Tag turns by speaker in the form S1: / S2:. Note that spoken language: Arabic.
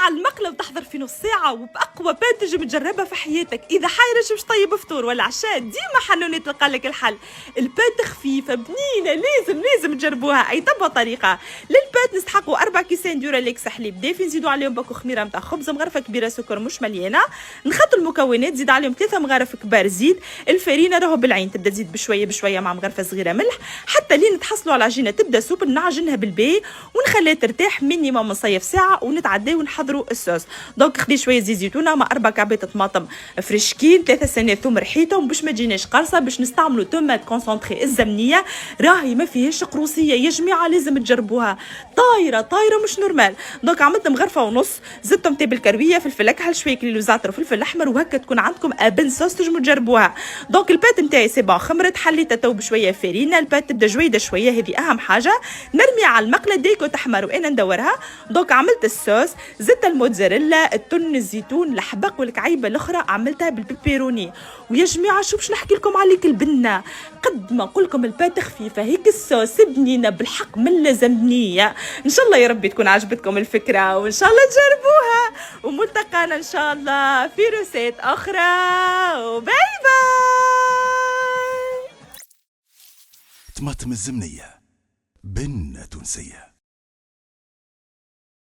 S1: على المقلة وتحضر في نص ساعة وبأقوى بان تنجم تجربها في حياتك. إذا حايرش مش طيب فطور ولا عشاء ديما حنوني تلقى لك الحل. البات خفيفة بنينة لازم تجربوها. أي طبة طريقة للبات نستحقوا 4 كيسان ديوراليكس حليب دافي، نزيدوا عليهم باكو خميرة متاع خبز، مغرفة كبيرة سكر مش مليانة، نخطوا المكونات، زيد عليهم 3 مغارف كبار زيت، الفرينة راهو بالعين تبدا تزيد بشوية مع مغرفة صغيرة ملح حتى لين تحصلوا على عجينة تبدا سوب. نعجنها بالباء ونخليها ترتاح مينيموم نصيف ساعة ونتعدى ونحضروا الصوص. دونك خدي شوية زيت زيتونة مع 4 كعبات طماطم فريشكين، 3 سنات ثوم رحيتهم باش ما تجيناش قرصة، باش نستعملوا تومات كونسونطري الزمنية راهي ما فيهاش قروسية يا جماعة لازم تجربوها. طايرة مش نورمال. دونك عملت مغرفة ونص، زدتهم تابل كروية، فلفل اكحل، شوية كليلو زعتر وفلفل احمر، وهكا تكون عندكم ابن صوص تنجموا تجربوها. دونك البات نتاعي سي بون خمرت، حليتها تو بشوية فرينة، البات تبدا جويدة شوية، هذه اهم حاجة. نرمي على المقلة ديكو تحمر وانا ندورها. دونك عملت الصوص، زدت الموتزاريلا، التن، الزيتون، الحبق والكعيبة الاخرى عملتها بالبيبروني. ويا جماعة شو باش نحكي لكم عليك البنة، قد ما نقول لكم البات خفيفة هيك الصوص بنينة بالحق من لازمنية. ان شاء الله يا ربي تكون عجبتكم الفكرة وان شاء الله تجربوها، وملتقانا ان شاء الله في روسات اخرى، وباي باي.
S2: طماطم الزمنية بنة تونسية.